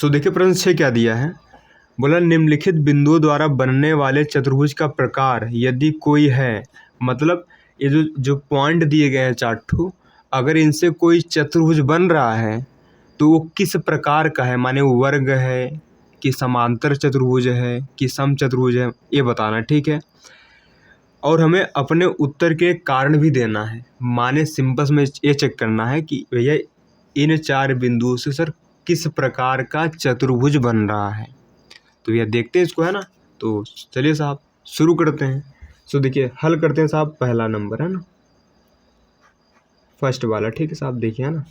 तो देखिए प्रश्न 6 क्या दिया है, बोला निम्नलिखित बिंदुओं द्वारा बनने वाले चतुर्भुज का प्रकार यदि कोई है, मतलब ये जो पॉइंट दिए गए हैं 4 ठो, अगर इनसे कोई चतुर्भुज बन रहा है तो वो किस प्रकार का है, माने वो वर्ग है कि समांतर चतुर्भुज है कि सम चतुर्भुज है, ये बताना है। ठीक है, और हमें अपने उत्तर के कारण भी देना है, माने सिंपल में ये चेक करना है कि भैया इन 4 बिंदुओं से सर किस प्रकार का चतुर्भुज बन रहा है। तो यह देखते हैं इसको, है ना। तो चलिए साहब शुरू करते हैं। सो देखिए हल करते हैं साहब, पहला नंबर है ना, फर्स्ट वाला। ठीक है साहब, देखिए है ना,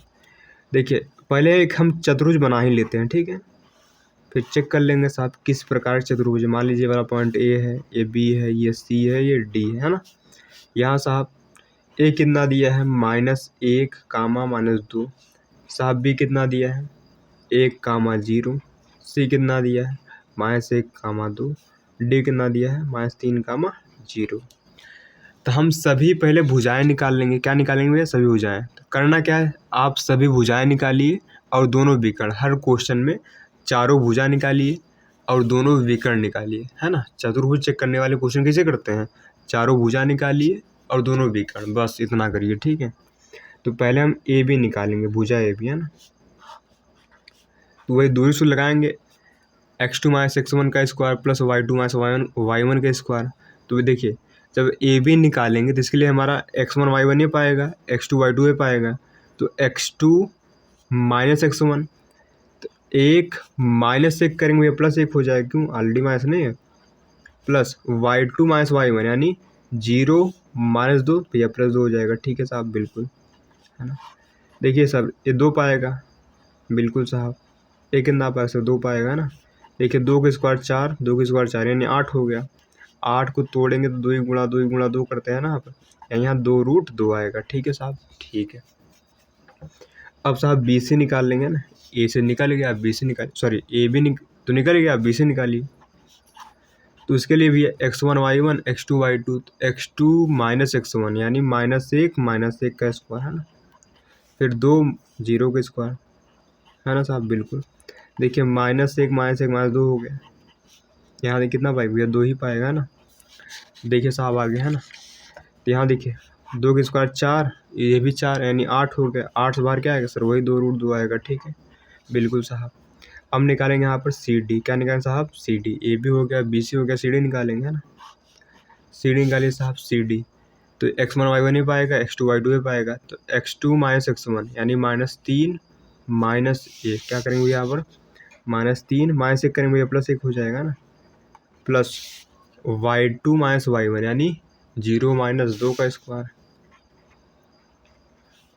देखिए पहले एक हम चतुर्भुज बना ही लेते हैं। ठीक है, फिर चेक कर लेंगे साहब किस प्रकार चतुर्भुज। मान लीजिए वाला पॉइंट ए है, ये बी है, ये सी है, ये डी है ना। यहाँ साहब ए कितना दिया है, -1 कामा -2। साहब बी कितना दिया है, 1 कामा 0। सी कितना दिया है, -1 कामा 2। डी कितना दिया है, -3 कामा 0। तो हम सभी पहले भुजाएं निकाल लेंगे। क्या निकालेंगे भैया, सभी भुजाएं। तो करना क्या है, आप सभी भुजाएं निकालिए और दोनों विकर्ण, हर क्वेश्चन में चारों भुजा निकालिए और दोनों विकर्ण निकालिए, है ना। चतुर्भुज चेक करने वाले क्वेश्चन कैसे करते हैं, चारों भुजा निकालिए और दोनों विकर्ण, बस इतना करिए। ठीक है, तो पहले हम ए बी निकालेंगे, भुजा ए बी, है ना। तो वही दूरी सूत्र लगाएंगे, x2 - x1 का स्क्वायर प्लस y2 - y1 का स्क्वायर। तो देखिए जब ए बी निकालेंगे तो इसके लिए हमारा x1 y1 ये पाएगा, x2 y2 ये पाएगा। तो x2 - x1, तो 1 -1 करेंगे भैया +1 हो जाएगा, क्यों, ऑलरेडी माइनस नहीं है, प्लस y2 - y1 यानी 0 - 2 भैया +2 हो जाएगा। ठीक है साहब, बिल्कुल, है ना। देखिए साहब ये 2 पाएगा, बिल्कुल साहब, ये कितना पाएगा, 2 पाएगा ना। देखिए 2 का स्क्वायर 4, 2 का स्क्वायर 4 यानी 8 हो गया। 8 को तोड़ेंगे तो 2 गुणा 2 गुणा 2 करते हैं ना आप, यहाँ 2√2 आएगा। ठीक है साहब, ठीक है। अब साहब बी से निकाल लेंगे ना, ए से निकल गया, बी से निकाल, सॉरी ए बी तो निकल गया, बी से निकालिए। तो इसके लिए भी x1 y1 x2 y2, x2 - x1 यानी -1 का स्क्वायर, है ना। फिर 2 0 का स्क्वायर, है ना साहब, बिल्कुल। देखिए -1 - 2 हो गया, यहाँ देखिए कितना पाएगा भैया, 2 ही पाएगा ना। देखिए साहब आगे, है ना। तो यहाँ देखिए 2 का स्क्वायर 4, ये भी 4 यानी 8 हो गया। 8 से बाहर क्या आएगा सर, वही 2√2 आएगा। ठीक है, बिल्कुल साहब। अब निकालेंगे यहाँ पर सी डी, क्या निकालेंगे साहब, सी डी। ए बी हो गया, बी सी हो गया, सी डी निकालेंगे, है ना। सी डी निकालिए साहब, सी डी। तो x1 y1 ही पाएगा, x2 y2 ही पाएगा। तो x2 - x1 यानी -3 -1, क्या करेंगे यहाँ पर, -3 -1 करेंगे भैया +1 हो जाएगा ना, प्लस y2 - y1 यानी 0 - 2 का स्क्वायर।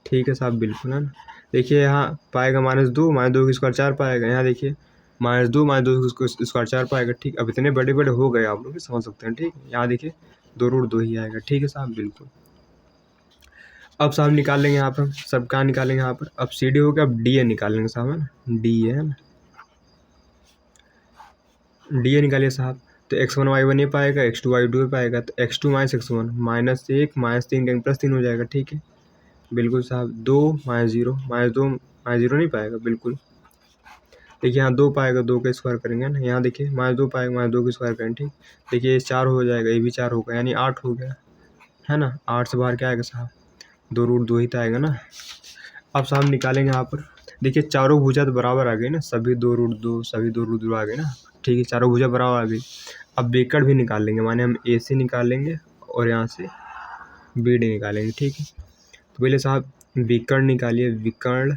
ठीक है साहब, बिल्कुल, है ना। देखिए यहाँ पाएगा -2 -2 का स्क्वायर 4 पाएगा, यहाँ देखिए -2 -2 का स्क्वायर 4 पाएगा। ठीक, अब इतने बड़े बड़े हो गए, आप लोग समझ सकते हैं। ठीक, यहाँ देखिए 2√2 ही आएगा। ठीक है साहब, बिल्कुल। अब साहब निकाल लेंगे यहाँ पर, सब कहाँ निकालेंगे यहाँ पर, अब सी डी हो गया, अब डी ए निकालेंगे साहब, है ना, डी ए, है ना। डी ए निकालिए साहब। तो x1 y1 ये पाएगा, x2 y2 ये पाएगा। तो x2 - x1 -1 -3 करेंगे +3 हो जाएगा। ठीक है, बिल्कुल साहब। 2 -0 -2 -0 नहीं पाएगा, बिल्कुल। देखिए यहाँ 2 पाएगा, 2 का स्क्वायर करेंगे ना, यहाँ देखिए -2 पाएगा, -2 का स्क्वायर करेंगे। ठीक, देखिए ये 4 हो जाएगा, ये भी 4 होगा यानी 8 हो गया, है ना। 8 से बाहर क्या आएगा साहब, 2√2 ही तो आएगा ना। अब साहब निकालेंगे यहाँ पर, देखिए चारों भुजा तो बराबर आ गई ना, सभी 2√2 सभी 2√2 आ गए ना। ठीक है, चारों भुजा बराबर आ गई। अब विकर्ण भी निकाल लेंगे, माने हम ए से निकालेंगे और यहाँ से बी डी निकालेंगे। ठीक है, तो पहले साहब विकर्ण निकालिए, विकर्ण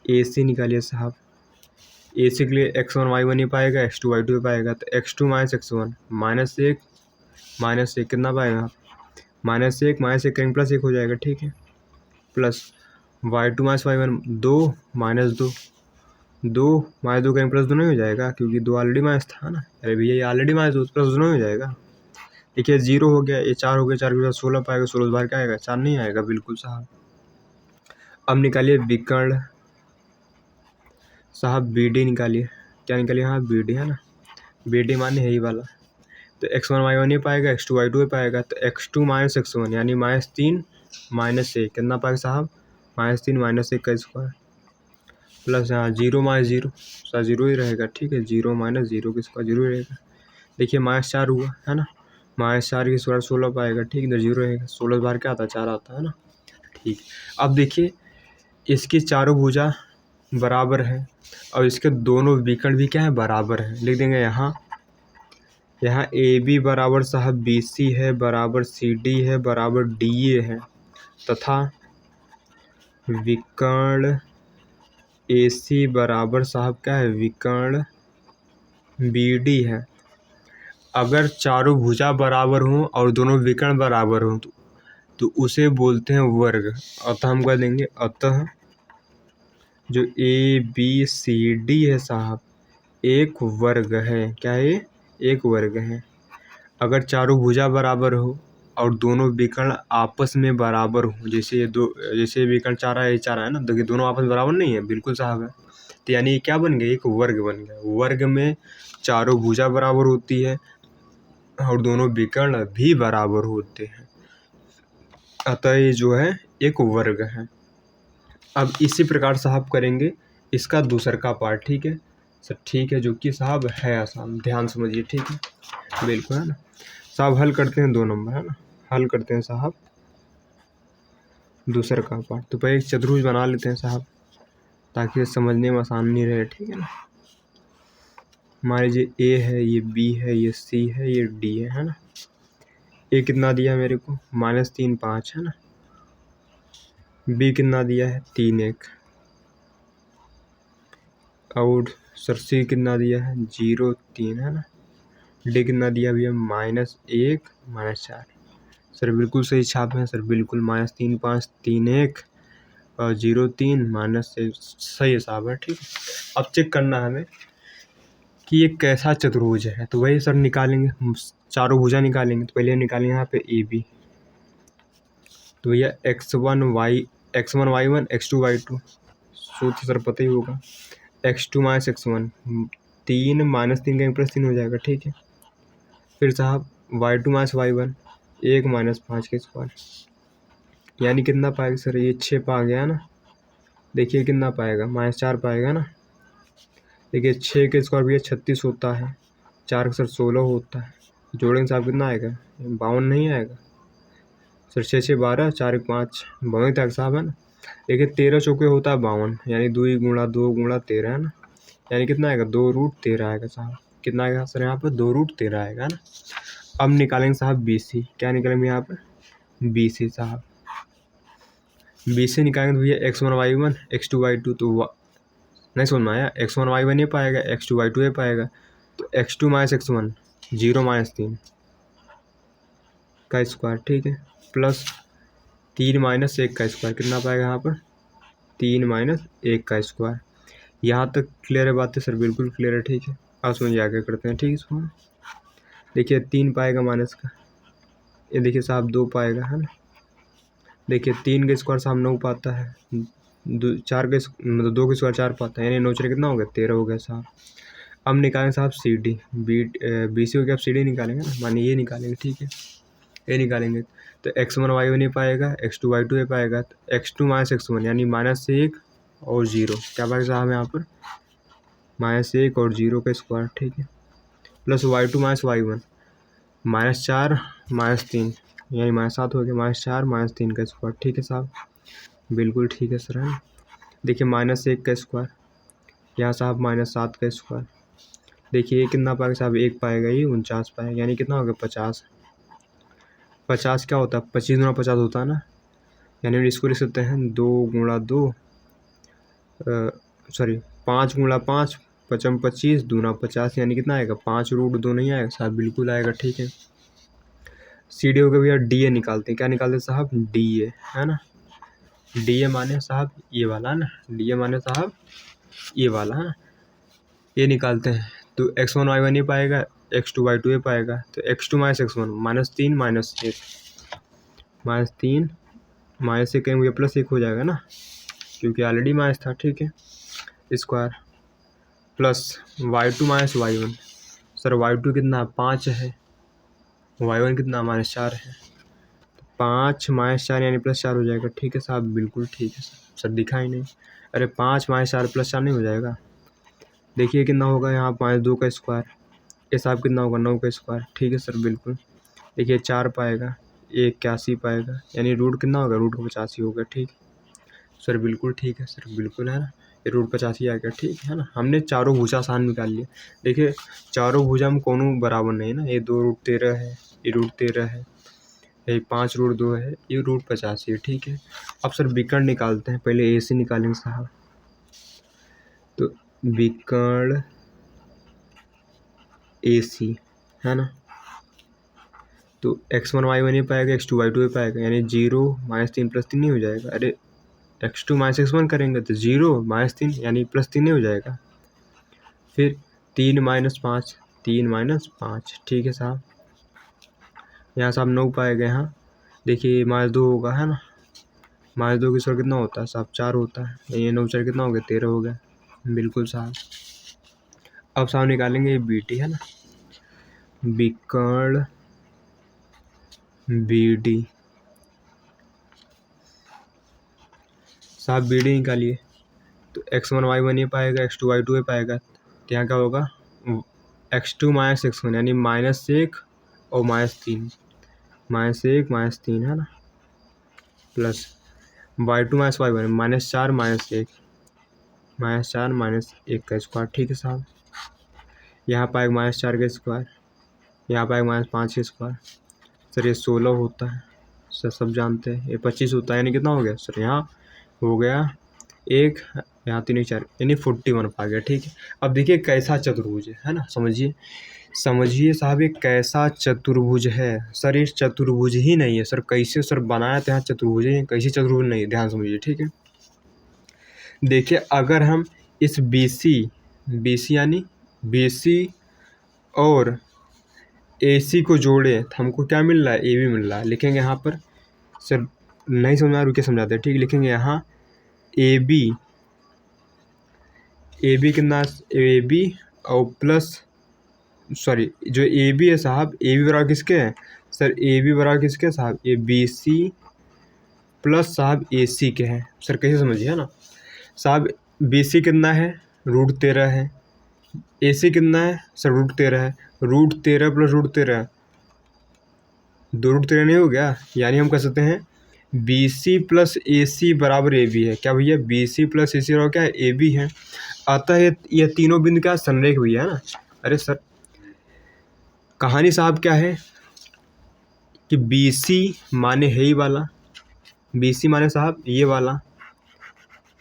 ए से निकालिए साहब। ए से के लिए x1 y1 ही पाएगा, x2 y2 ही पाएगा। तो x2 - x1 -1 कितना पाएगा, -1 करेंगे +1 हो जाएगा। ठीक है, प्लस y2 - y1 2 -2 2 -2 करेंगे +2 नहीं हो जाएगा, क्योंकि 2 ऑलरेडी माइनस था ना। अरे भैया ये ऑलरेडी -2 +2 नहीं हो जाएगा। देखिए 0 हो गया, ये 4 हो गया, 4 के बाद 16 पाएगा, 16 बाहर क्या आएगा, 4 नहीं आएगा, बिल्कुल साहब। अब निकालिए विकर्ण साहब, बी डी निकालिए। क्या निकालिए, हाँ बी डी, है ना। बी डी माने यही वाला। तो x1 y1 ये पाएगा, x2 y2 ये पाएगा। तो x2 - x1 यानी -3 -1 कितना पाएगा साहब, -3 -1 का स्क्वायर। प्लस यहाँ 0 माइनस 0 सर 0 ही रहेगा, ठीक है। 0 माइनस 0 किसका 0 रहेगा। देखिए -4 हुआ है ना, -4 की स्क्वायर 16 पाएगा, ठीक है। इधर 0 रहेगा, 16 बार क्या आता है 4 आता है ना, ठीक। अब देखिए इसकी चारों भुजा बराबर है और इसके दोनों विकर्ण भी क्या है बराबर है। लिख देंगे यहाँ ए बी बराबर साहब बी सी है बराबर सी डी है बराबर डी ए है तथा विकर्ण ए सी बराबर साहब क्या है विकर्ण बी डी है। अगर चारों भुजा बराबर हों और दोनों विकर्ण बराबर हों तो उसे बोलते हैं वर्ग। अतः हम कह देंगे अतः जो ए बी सी डी है साहब एक वर्ग है। क्या है, एक वर्ग है। अगर चारों भुजा बराबर हो और दोनों विकर्ण आपस में बराबर हो, जैसे विकर्ण 4 है 4 है ना, देखिए दोनों आपस में बराबर नहीं है, बिल्कुल साहब है। तो यानी क्या बन गया, एक वर्ग बन गया। वर्ग में चारों भुजा बराबर होती है और दोनों विकर्ण भी बराबर होते हैं, अतः ये जो है एक वर्ग है। अब इसी प्रकार साहब करेंगे इसका दूसर का पार्ट, ठीक है सर, ठीक है, जो कि साहब है आसान, ध्यान समझिए, ठीक है बिल्कुल, है ना साहब। हल करते हैं 2 नंबर, है ना, हल करते हैं साहब दूसर का पार्ट। तो पहले एक चतुर्भुज बना लेते हैं साहब ताकि समझने में आसानी रहे, ठीक है ना। मान लीजिए ए है, ये बी है, ये सी है, ये डी है ना। ए कितना दिया मेरे को -3 5 है ना। बी कितना दिया है 3 1 और सर सी कितना दिया है 0 3 है ना। डी कितना दिया भैया -1 -4। सर बिल्कुल सही छाप है सर, बिल्कुल -3 5 3 1 और 0 3 -1 सही हिसाब है, ठीक है। अब चेक करना है हमें कि ये कैसा चतुर्भुज है, तो वही सर निकालेंगे, चारों भुजा निकालेंगे। तो पहले निकालेंगे यहाँ पे ए बी, तो भैया x1 y1 x2 y2 सूत्र सर पता ही होगा, x2 माइनस x1 3 -3 का +3 हो जाएगा, ठीक है। फिर साहब y2 माइनस y1 1 -5 के स्क्वायर, यानी कितना पाएगा सर, ये 6 पा गया ना। देखिए कितना पाएगा -4 पाएगा ना। देखिए 6 के स्क्वायर भैया 36 होता है, 4 का सर 16 होता है, जोड़ेंगे साहब कितना आएगा 52 नहीं आएगा सर। 6 6 12 4 1 5 52 तक साहब, है ना। देखिए 13 चौके होता है 52, यानी 2 गुणा 2 गुणा 13 है ना, यानी कितना आएगा 2√13 आएगा साहब। कितना आएगा सर यहाँ पर 2√13 आएगा ना। अब निकालेंगे साहब बी सी, क्या निकालेंगे यहाँ पर बी सी साहब। बी सी निकालेंगे तो भैया x1 y1 x2 y2, तो नहीं समझ में आया, x1 y1 ये पाएगा, x2 y2 ये पाएगा, तो x2 माइनस x1 0 -3 का स्क्वायर, ठीक है, प्लस 3 -1 का स्क्वायर, कितना पाएगा यहाँ पर 3 -1 का स्क्वायर। यहाँ तक क्लियर है बात है सर, बिल्कुल क्लियर है, ठीक है। अब समझिए आगे करते हैं, ठीक है। इसको देखिए 3 पाएगा माइनस का, ये देखिए साहब 2 पाएगा, है ना। देखिए 3 का स्क्वायर साहब 9 पाता है, 4 के मतलब 2 के स्क्वायर 4 पाता है, यानी 9 4 कितना हो गया 13 हो गया साहब। अब निकालेंगे साहब सी डी, बी सी हो गया, अब सी डी निकालेंगे ना, मानिए ये निकालेंगे, ठीक है, ये निकालेंगे तो x1 y1 ये पाएगा, x2 y2 ये पाएगा, तो x2 माइनस x1 यानी -1 और 0, क्या पाएगा साहब यहाँ पर -1 और 0 का स्क्वायर, ठीक है, प्लस y2 माइनस y1 -4 -3 यानी -7 हो गया, -4 -3 का स्क्वायर, ठीक है साहब, बिल्कुल ठीक है सर, है ना। देखिए -1 का स्क्वायर, यहाँ साहब -7 का स्क्वायर, देखिए ये कितना पाएगा साहब 1 पाएगा, ये 49 पाएगा, यानी कितना हो गया 50। 50 क्या होता है 25 गुणा 50 होता है ना, यानी इसको लिख सकते हैं 2 गुणा 2 सॉरी 5 गुणा 5 पचम 25 दूना 50, यानी कितना आएगा 5√2 नहीं आएगा साहब, बिल्कुल आएगा, ठीक है। सी डी हो गया भैया, डी ए निकालते हैं, क्या निकालते हैं साहब डी ए, है ना। डी ए माने साहब ये वाला है ना, डी ए माने साहब ये वाला है ना, ये निकालते हैं। तो x1 y1 ये पाएगा, x2 y2 ये पाएगा, तो x2 माइनस x1 -3 -1 -3 -1 कहेंगे +1 हो जाएगा ना, क्योंकि ऑलरेडी माइनस था, ठीक है, square plus y2 minus y1, sir y2 कितना 5 है, y1 कितना -4 है, 5 - 4 यानी +4 हो जाएगा। ठीक है साहब, बिल्कुल ठीक है सर, दिखा ही नहीं। अरे 5 - 4 +4 नहीं हो जाएगा? देखिए कितना होगा यहाँ, 5 - 2 का स्क्वायर। ये साहब कितना होगा, 9 का स्क्वायर। ठीक है सर, बिल्कुल। देखिए 4 पाएगा, 81 पाएगा, यानी रूट कितना होगा, रूट का 85 होगा। ठीक सर, बिल्कुल ठीक है सर, बिल्कुल है ना, ये रूट 85 आ गया। ठीक है ना, हमने चारों भुजा आसान निकाल लिए। देखिए चारों भुजा में कोनो बराबर नहीं है ना, ये 2√13 है, ये √13 है, ये 5√2 है, ये रूट 85 है। ठीक है, अब सर विकर्ण निकालते हैं, पहले AC निकालेंगे साहब। तो विकर्ण AC है ना, तो x1 y1 ये पाएगा, x2 y2 ये पाएगा, यानी 0 - 3 + 3 नहीं हो जाएगा? अरे x2 - x1 करेंगे तो 0 - 3 यानी +3 नहीं हो जाएगा? फिर 3 - 5, 3 - 5। ठीक है साहब, यहाँ साहब 9 पाएगा। यहाँ देखिए -2 होगा, है ना, -2 की स्क्वायर कितना होता है साहब, 4 होता है। ये 9 4 कितना हो गया, 13 हो गया। बिल्कुल साहब। अब साहब निकालेंगे ये BD है ना, विकर्ण BD साहब, BD निकालिए। तो x1 y1 ये पाएगा, x2 y2 ये पाएगा, तो यहाँ क्या होगा, x2 - x1 यानी -1 और -3, -1 -3 है ना, प्लस y2 - y1 -4 -1, -4 -1 का स्क्वायर। ठीक है साहब, यहाँ पाएगा -4 का स्क्वायर, यहाँ पाएगा -5 का स्क्वायर। सर ये 16 होता है सर, सब जानते हैं। ये 25 होता है, यानी कितना हो गया सर, यहाँ हो गया 1, यहाँ 3 4 यानी 41 आ गया। ठीक है, अब देखिए कैसा चतुर्भुज है ना, समझिए समझिए साहब, ये कैसा चतुर्भुज है सर, ये चतुर्भुज ही नहीं है सर, कैसे सर बनाया था यहाँ चतुर्भुज है, कैसे चतुर्भुज नहीं है, ध्यान समझिए। ठीक है, देखिए अगर हम इस BC यानी BC और AC को जोड़े तो हमको क्या मिल रहा है, AB मिल रहा है। लिखेंगे यहाँ पर सर, नहीं समझ में आ रहा, रुके समझाते हैं। ठीक, लिखेंगे यहाँ AB कितना, AB और प्लस, सॉरी जो AB है साहब, AB बराबर किसके है सर, AB बराबर किसके साहब, ये BC प्लस साहब AC के हैं सर, कैसे समझिए है ना साहब। BC कितना है, √13 है, AC कितना है सर, √13 है, √13 + √13 2√13 नहीं हो गया, यानी हम कह सकते हैं BC + AC बराबर AB है। क्या भैया, BC + AC बराबर क्या है, AB है। अतः ये तीनों बिंदु क्या संरेख भैया है ना। अरे सर कहानी साहब क्या है कि BC माने है ही वाला, BC माने साहब ये वाला,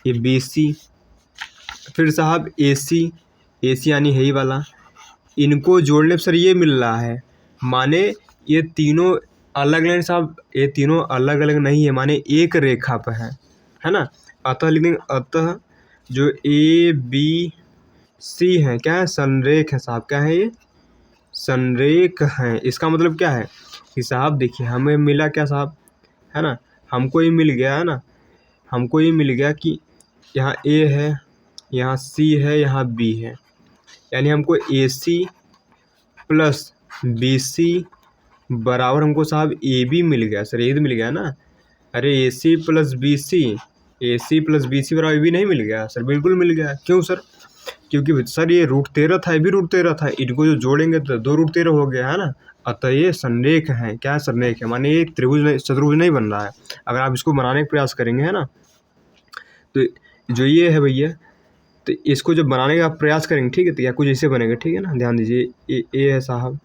ये BC, फिर साहब AC यानी है ही वाला, इनको जोड़ने पर सर ये मिल रहा है, माने ये तीनों अलग अलग साहब, ये तीनों अलग अलग नहीं है, माने एक रेखा पर है ना। अतः लिख देंगे, अतः जो ABC है क्या है, संरेख है साहब, क्या है ये, संरेख है। इसका मतलब क्या है कि साहब देखिए हमें मिला क्या साहब, है ना, हमको ये मिल गया है ना, हमको ये मिल गया कि यहाँ A है, यहाँ C है, यहाँ B है, यानी हमको AC + BC बराबर हमको साहब AB मिल गया सर, ये तो मिल गया ना। अरे AC + BC बराबर AB नहीं मिल गया सर, बिल्कुल मिल गया। क्यों सर, क्योंकि सर ये √13 था, ये भी √13 था, इनको जो जोड़ेंगे तो 2√13 हो गया है ना। अतः ये संरेख है, क्या संरेख है, माने ये त्रिभुज नहीं, चतुर्भुज नहीं बन रहा है। अगर आप इसको बनाने का प्रयास करेंगे है ना, तो जो ये है भैया, तो इसको जब बनाने का आप प्रयास करेंगे, ठीक है, तो या कुछ ऐसे बनेगा। ठीक है ना, ध्यान दीजिए, ए है साहब,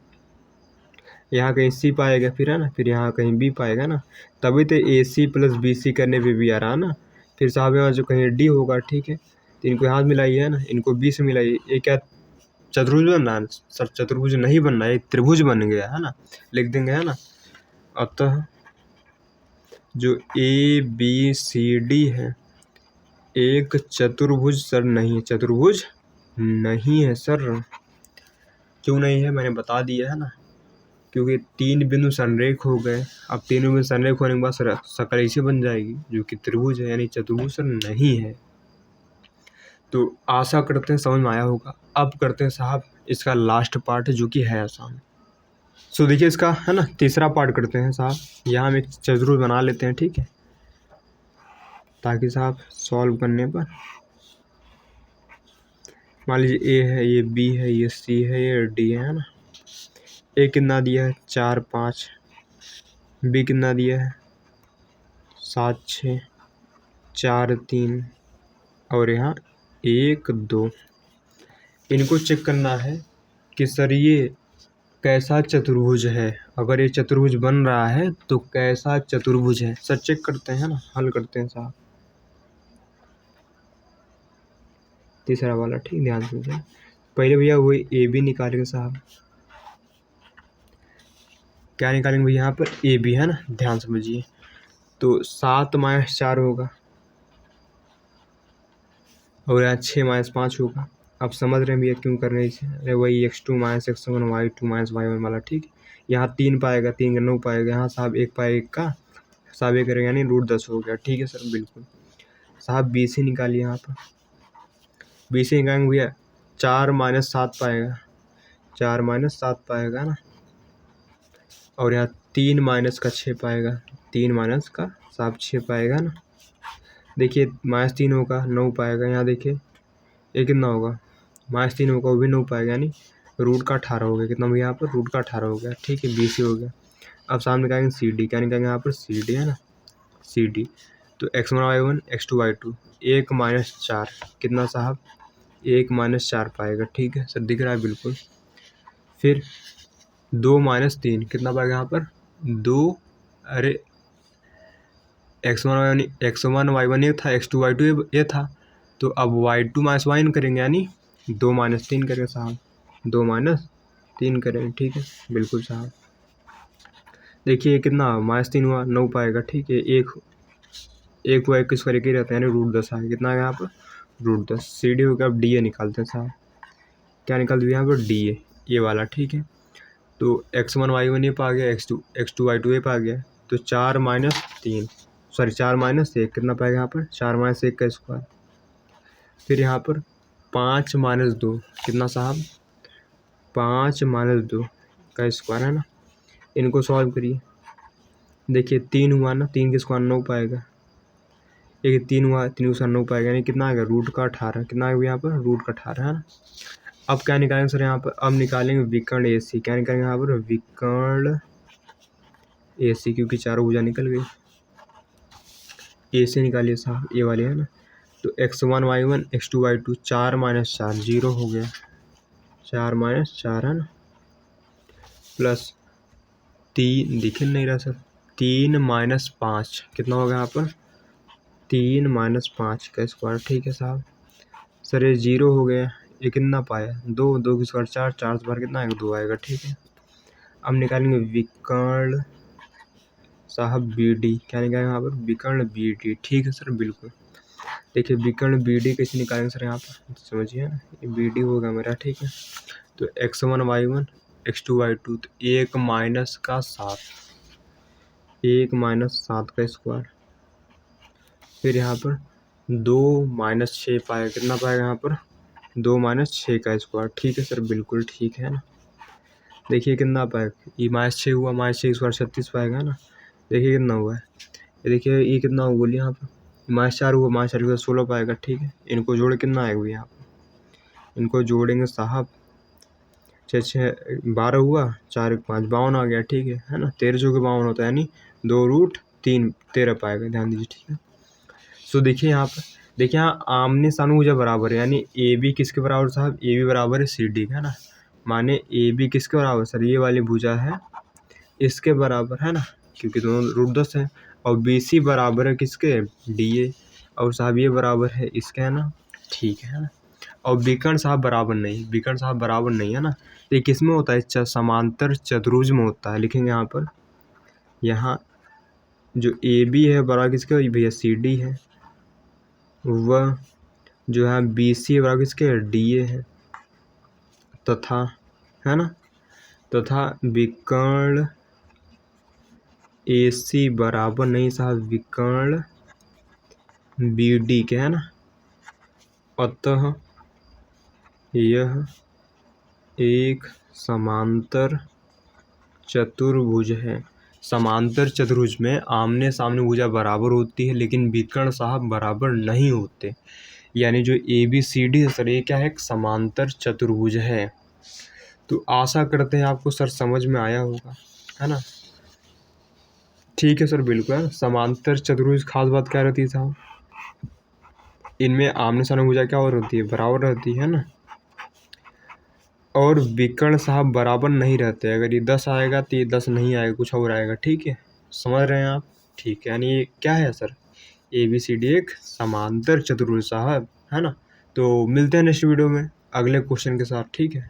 यहाँ कहीं C पाएगा, फिर है ना, फिर यहाँ कहीं B पाएगा ना, तभी तो AC + BC करने पे भी आ रहा है ना। फिर साहब यहाँ जो कहीं D होगा, ठीक है, तो इनको हाथ मिलाइए है ना, इनको B से मिलाइए, ये क्या चतुर्भुज बन रहा है सर, चतुर्भुज नहीं बन रहा है, त्रिभुज बन गया है ना, लिख देंगे है ना। अतः जो ABCD है एक चतुर्भुज सर नहीं है, चतुर्भुज नहीं है सर। क्यों नहीं है, मैंने बता दिया है ना, क्योंकि 3 बिंदु संरेख हो गए। अब 3 बिंदु संरेख होने के बाद सर शकल ऐसी बन जाएगी जो कि त्रिभुज है, यानी चतुर्भुज सर नहीं है। तो आशा करते हैं समझ में आया होगा। अब करते हैं साहब इसका लास्ट पार्ट, जो कि है आसान। सो देखिए इसका है ना तीसरा पार्ट करते हैं साहब। यहाँ हम एक चतुर्भुज बना लेते हैं, ठीक है, ताकि साहब सॉल्व करने पर मान लीजिए ए है, ये बी है, ये सी है, ये डी है ना। ए कितना दिया है 4 5, बी कितना दिया है 7 6, 4 3 और यहाँ 1 2। इनको चेक करना है कि सर ये कैसा चतुर्भुज है। अगर ये चतुर्भुज बन रहा है तो कैसा चतुर्भुज है सर, चेक करते हैं ना, हल करते हैं साहब। तीसरा वाला, ठीक, ध्यान से पहले भैया वही ए बी निकालेंगे साहब। क्या निकालेंगे भैया यहाँ पर ए बी है ना, ध्यान समझिए। तो 7 - 4 होगा और यहाँ 6 - 5 होगा। अब समझ रहे हैं भैया क्यों कर रहे हैं इसे। अरे वही x2 - x1 y2 - y1 वाला, ठीक। यहाँ 3 पाएगा, 3 का 9 पाएगा, यहाँ साहब 1 पाएगा, 1 का साहब 1 करेंगे यानी √10 हो गया, ठीक है सर बिल्कुल। साहब बी सी निकालिए। यहाँ पर बी सी निकालेंगे भैया 4 - 7 पाएगा, 4 - 7 पाएगा ना, और यहाँ 3 - का 6 पाएगा, 3 - का साहब 6 पाएगा ना। देखिए -3 होगा 9 पाएगा, यहाँ देखिए ये कितना होगा -3 होगा, वो भी 9 पाएगा, यानी √18 हो गया। कितना भैया यहाँ पर √18 हो गया, ठीक है, बी सी हो गया। अब सामने निकालेंगे सी डी। क्या निकालेंगे यहाँ पर सी डी है ना, सी डी। तो x1 y1 x2 y2 1 - 4 कितना साहब 1 - 4 पाएगा, ठीक है सर, दिख रहा है बिल्कुल। फिर 2 - 3 कितना पाएगा यहाँ पर 2। अरे x1 y1 ये था, x2 y2 ये था, तो अब y2 - y1 करेंगे यानी 2 - 3 करेंगे साहब, 2 - 3 करेंगे, ठीक है बिल्कुल साहब। देखिए कितना -3 हुआ 9 पाएगा, ठीक है, एक हुआ 1 स्क्वायर 1 ही रहता है यानी √10 आ गया। कितना आ गया यहाँ पर √10। सी डी हो गया। अब डी ए निकालते हैं साहब। क्या निकालते हैं यहाँ पर डी ए, ये वाला, ठीक है। तो x1 y1 ये पा गया, x2 y2 ये पा गया, तो 4 - 3 सॉरी 4 - 1 कितना पाएगा यहाँ पर 4 - 1 का स्क्वायर। फिर यहाँ पर 5 - 2 कितना साहब 5 - 2 का स्क्वायर है ना। इनको सॉल्व करिए। देखिए 3 हुआ ना, 3 के स्क्वायर 9 पाएगा, एक 3 हुआ, 3 के स्क्वायर 9 पाएगा, यानी कितना आएगा √18। कितना आएगा यहाँ पर √18 है ना। अब क्या निकालेंगे सर यहाँ पर, अब निकालेंगे विकर्ण ए सी। क्या निकालेंगे यहाँ पर विकर्ण ए सी, क्योंकि चारों भुजा निकल गई। ए सी निकालिए साहब, ये वाले है ना। तो x1 y1 x2 y2 4 - 4 0 हो गया, 4 - 4 है ना, प्लस 3 दिख नहीं रहा सर, 3 - 5 कितना होगा यहाँ पर 3 - 5 का स्क्वायर, ठीक है साहब। सर ये 0 हो गया, ये कितना पाया 2, 2 की स्क्वायर 4, 4 से बाहर कितना आएगा 2 आएगा, ठीक है। अब निकालेंगे विकर्ण साहब बी डी। क्या निकालेंगे यहाँ पर विकर्ण बी डी, ठीक है सर बिल्कुल। देखिए विकर्ण बी डी कैसे निकालेंगे सर यहाँ पर समझिए ना, ये बी डी होगा मेरा, ठीक है। तो x1 y1 x2 y2 तो 1 - का 7, 1 - 7 का स्क्वायर। फिर यहाँ पर 2 - 6 पाएगा, कितना पाएगा यहाँ पर 2 - 6 का स्क्वायर, ठीक है सर बिल्कुल, ठीक है ना। देखिए कितना पाएगा, ये -6 हुआ, -6 स्क्वायर 36 पाएगा ना। देखिए कितना हुआ है, ये देखिए ये कितना हुआ बोलिए यहाँ पर -4 हुआ, -4 के 16 पाएगा, ठीक है। इनको जोड़े कितना आएगा यहाँ पर, इनको जोड़ेंगे साहब 6 6 12 हुआ, 4 1 5 52 आ गया, ठीक है ना। 13 चौके 52 होता है, यानी 2√3 13 पाएगा, ध्यान दीजिए, ठीक है। सो देखिए यहाँ पर, देखिए यहाँ आमने सामने भुजा बराबर है, यानी ए बी किसके बराबर साहब ए बी बराबर है सी डी है ना। माने ए बी किसके बराबर सर, ये वाली भुजा है इसके बराबर है ना, क्योंकि दोनों √10 है। और बी सी बराबर है किसके डी ए, और साहब ये बराबर है इसके, है ना, ठीक है ना। और विकर्ण साहब बराबर नहीं, विकर्ण साहब बराबर नहीं है ना। तो ये किस में होता है समांतर चतुर्भुज में होता है। लिखेंगे यहाँ पर, यहाँ जो ए बी है बराबर किसके भैया सी डी है, वह जो है बी सी बराबर किसके डी ए है, तथा है ना, तथा विकर्ण ए सी बराबर नहीं साहब विकर्ण बी डी के, है ना। अतः यह एक समांतर चतुर्भुज है। समांतर चतुर्भुज में आमने सामने भुजा बराबर होती है लेकिन विकर्ण साहब बराबर नहीं होते। यानी जो ABCD है सर, ये क्या है, एक समांतर चतुर्भुज है। तो आशा करते हैं आपको सर समझ में आया होगा, है ना। ठीक है सर, बिल्कुल। समांतर चतुर्भुज खास बात क्या रहती है साहब, इनमें आमने सामने भुजा क्या और होती है, बराबर रहती है ना। और विकर्ण साहब बराबर नहीं रहते। अगर ये 10 आएगा तो ये 10 नहीं आएगा, कुछ और आएगा। ठीक है, समझ रहे हैं आप। ठीक है, यानी ये क्या है सर, ABCD एक समांतर चतुर्भुज साहब, है ना। तो मिलते हैं नेक्स्ट वीडियो में अगले क्वेश्चन के साथ। ठीक है।